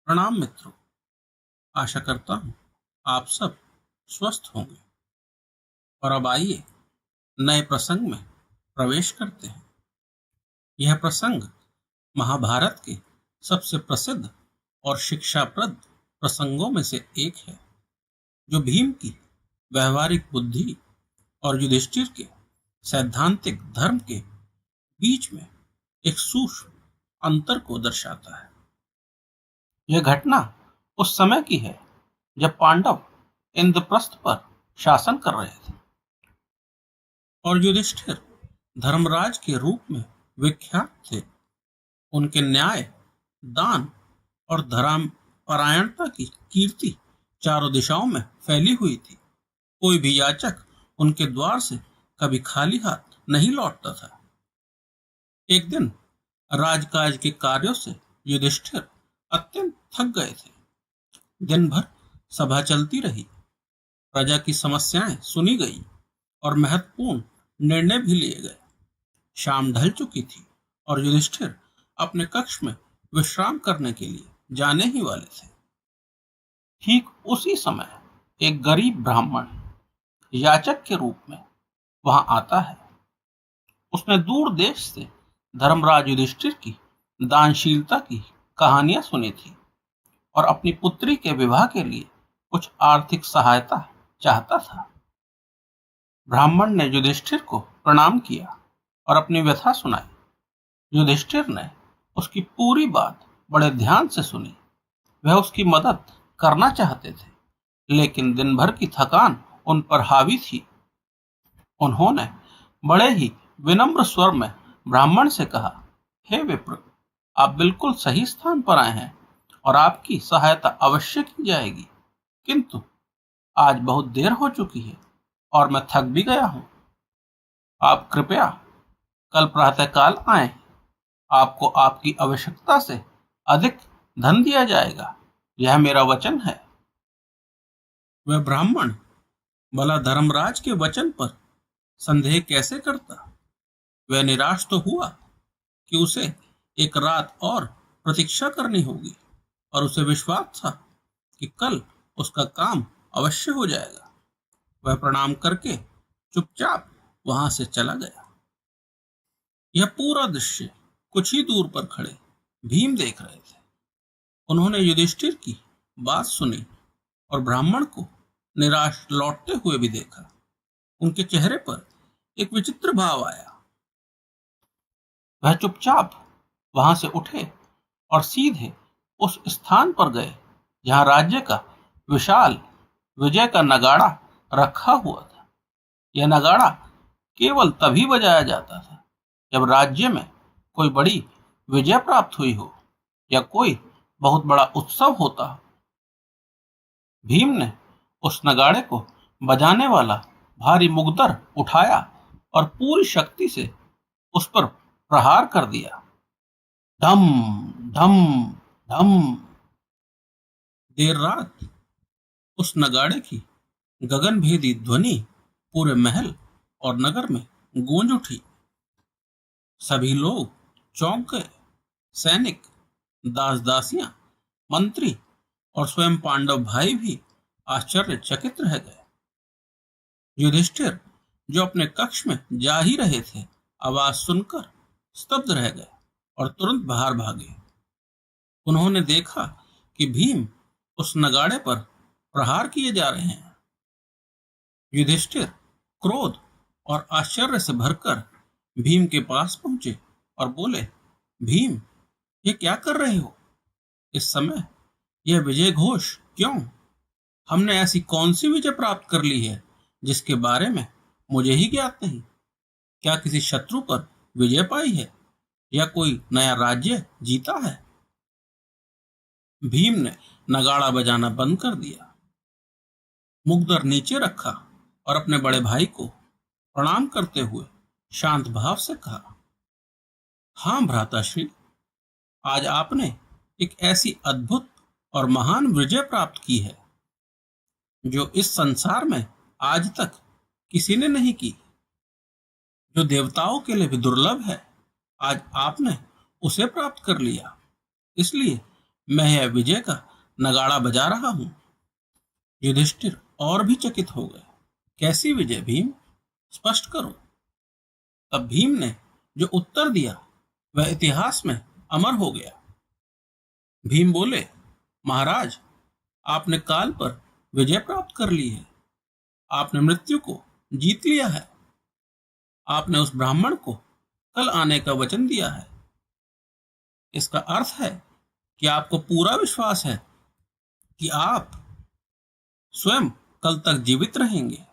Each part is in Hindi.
प्रणाम मित्रों। आशा करता हूँ आप सब स्वस्थ होंगे। और अब आइए नए प्रसंग में प्रवेश करते हैं। यह प्रसंग महाभारत के सबसे प्रसिद्ध और शिक्षाप्रद प्रसंगों में से एक है, जो भीम की व्यवहारिक बुद्धि और युधिष्ठिर के सैद्धांतिक धर्म के बीच में एक सूक्ष्म अंतर को दर्शाता है। यह घटना उस समय की है जब पांडव इंद्रप्रस्थ पर शासन कर रहे थे और युधिष्ठिर धर्मराज के रूप में विख्यात थे। उनके न्याय, दान और धर्म परायणता की कीर्ति चारों दिशाओं में फैली हुई थी। कोई भी याचक उनके द्वार से कभी खाली हाथ नहीं लौटता था। एक दिन राजकाज के कार्यों से युधिष्ठिर अत्यंत थक गए थे। दिन भर सभा चलती रही, प्रजा की समस्याएं सुनी गई और महत्वपूर्ण निर्णय भी लिए गए। शाम ढल चुकी थी और युधिष्ठिर अपने कक्ष में विश्राम करने के लिए जाने ही वाले थे। ठीक उसी समय एक गरीब ब्राह्मण याचक के रूप में वहां आता है। उसने दूर देश से धर्मराज युधिष्ठिर की दानशीलता की कहानियां सुनी थी और अपनी पुत्री के विवाह के लिए कुछ आर्थिक सहायता चाहता था। ब्राह्मण ने युधिष्ठिर को प्रणाम किया और अपनी व्यथा सुनाई। युधिष्ठिर ने उसकी पूरी बात बड़े ध्यान से सुनी। वह उसकी मदद करना चाहते थे, लेकिन दिन भर की थकान उन पर हावी थी। उन्होंने बड़े ही विनम्र स्वर में ब्राह्मण से कहा, हे विप्र, आप बिल्कुल सही स्थान पर आए हैं और आपकी सहायता अवश्य की जाएगी, किंतु आज बहुत देर हो चुकी है और मैं थक भी गया हूं। आप कृपया कल प्रातःकाल आए। आपको आपकी आवश्यकता से अधिक धन दिया जाएगा, यह मेरा वचन है। वह ब्राह्मण भला धर्मराज के वचन पर संदेह कैसे करता। वह निराश तो हुआ कि उसे एक रात और प्रतीक्षा करनी होगी और उसे विश्वास था कि कल उसका काम अवश्य हो जाएगा। वह प्रणाम करके चुपचाप वहां से चला गया। यह पूरा दृश्य कुछ ही दूर पर खड़े भीम देख रहे थे। उन्होंने युधिष्ठिर की बात सुनी और ब्राह्मण को निराश लौटते हुए भी देखा। उनके चेहरे पर एक विचित्र भाव आया। वह चुपचाप वहां से उठे और सीधे उस स्थान पर गए जहां राज्य का विशाल विजय का नगाड़ा रखा हुआ था। यह नगाड़ा केवल तभी बजाया जाता था जब राज्य में कोई बड़ी विजय प्राप्त हुई हो या कोई बहुत बड़ा उत्सव होता हो। भीम ने उस नगाड़े को बजाने वाला भारी मुगदर उठाया और पूरी शक्ति से उस पर प्रहार कर दिया। धम धम धम। देर रात उस नगाड़े की गगनभेदी ध्वनि पूरे महल और नगर में गूंज उठी। सभी लोग चौंक गए। सैनिक, दास दासियां, मंत्री और स्वयं पांडव भाई भी आश्चर्यचकित रह गए। युधिष्ठिर, जो अपने कक्ष में जा ही रहे थे, आवाज सुनकर स्तब्ध रह गए और तुरंत बाहर भागे। उन्होंने देखा कि भीम उस नगाड़े पर प्रहार किए जा रहे हैं। युधिष्ठिर क्रोध और आश्चर्य से भरकर भीम के पास पहुंचे और बोले, भीम, ये क्या कर रहे हो? इस समय यह विजय घोष क्यों? हमने ऐसी कौन सी विजय प्राप्त कर ली है जिसके बारे में मुझे ही ज्ञात नहीं? क्या किसी शत्रु पर विजय पाई है या कोई नया राज्य जीता है? भीम ने नगाड़ा बजाना बंद कर दिया, मुगदर नीचे रखा और अपने बड़े भाई को प्रणाम करते हुए शांत भाव से कहा, हाँ भ्राताश्री, आज आपने एक ऐसी अद्भुत और महान विजय प्राप्त की है जो इस संसार में आज तक किसी ने नहीं की। जो देवताओं के लिए भी दुर्लभ है, आज आपने उसे प्राप्त कर लिया। इसलिए मैं यह विजय का नगाड़ा बजा रहा हूं। युधिष्ठिर और भी चकित हो गए। कैसी विजय भीम, स्पष्ट करो। तब भीम ने जो उत्तर दिया वह इतिहास में अमर हो गया। भीम बोले, महाराज, आपने काल पर विजय प्राप्त कर ली है। आपने मृत्यु को जीत लिया है। आपने उस ब्राह्मण को कल आने का वचन दिया है। इसका अर्थ है कि आपको पूरा विश्वास है कि आप स्वयं कल तक जीवित रहेंगे।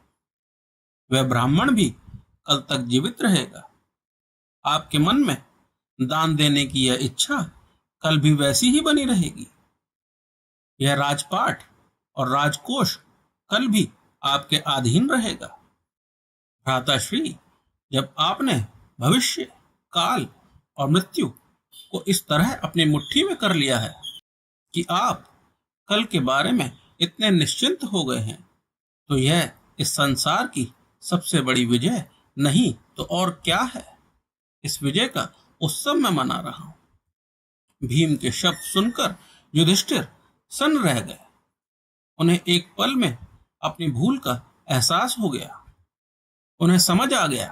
वह ब्राह्मण भी कल तक जीवित रहेगा। आपके मन में दान देने की यह इच्छा कल भी वैसी ही बनी रहेगी। यह राजपाट और राजकोष कल भी आपके अधीन रहेगा। भ्राताश्री, जब आपने भविष्य, काल और मृत्यु को इस तरह अपनी मुट्ठी में कर लिया है कि आप कल के बारे में इतने निश्चिंत हो गए हैं, तो यह इस संसार की सबसे बड़ी विजय नहीं तो और क्या है। इस विजय का उत्सव मैं मना रहा हूं। भीम के शब्द सुनकर युधिष्ठिर सन्न रह गए। उन्हें एक पल में अपनी भूल का एहसास हो गया। उन्हें समझ आ गया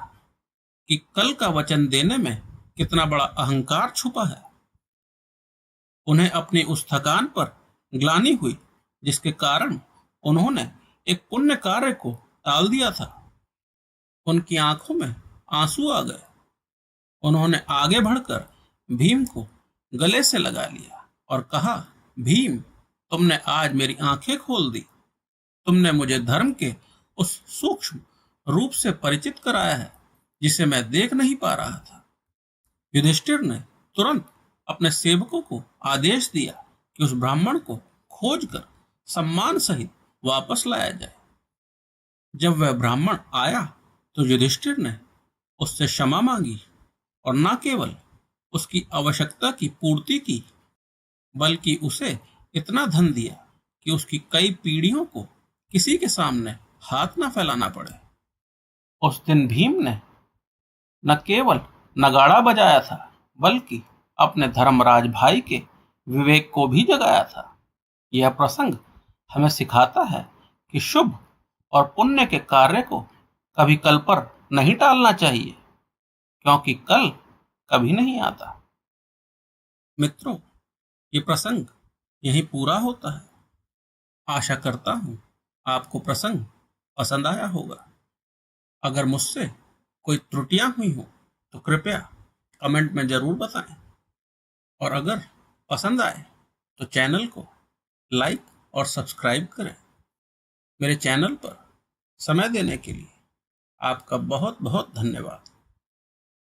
कि कल का वचन देने में कितना बड़ा अहंकार छुपा है। उन्हें अपनी उस थकान पर ग्लानि हुई जिसके कारण उन्होंने एक पुण्य कार्य को टाल दिया था। उनकी आंखों में आंसू आ गए। उन्होंने आगे बढ़कर भीम को गले से लगा लिया और कहा, भीम, तुमने आज मेरी आंखें खोल दी। तुमने मुझे धर्म के उस सूक्ष्म रूप से परिचित कराया है जिसे मैं देख नहीं पा रहा था। युधिष्ठिर ने तुरंत अपने सेवकों को आदेश दिया कि उस ब्राह्मण को खोजकर सम्मान सहित वापस लाया जाए। जब वह ब्राह्मण आया तो युधिष्ठिर ने उससे क्षमा मांगी और न केवल उसकी आवश्यकता की पूर्ति की, बल्कि उसे इतना धन दिया कि उसकी कई पीढ़ियों को किसी के सामने हाथ न फैलाना पड़े। उस दिन भीम ने न केवल नगाड़ा बजाया था, बल्कि अपने धर्मराज भाई के विवेक को भी जगाया था। यह प्रसंग हमें सिखाता है कि शुभ और पुण्य के कार्य को कभी कल पर नहीं टालना चाहिए, क्योंकि कल कभी नहीं आता। मित्रों, ये प्रसंग यहीं पूरा होता है। आशा करता हूं आपको प्रसंग पसंद आया होगा। अगर मुझसे कोई त्रुटियां हुई हो तो कृपया कमेंट में जरूर बताएं, और अगर पसंद आए तो चैनल को लाइक और सब्सक्राइब करें। मेरे चैनल पर समय देने के लिए आपका बहुत बहुत धन्यवाद।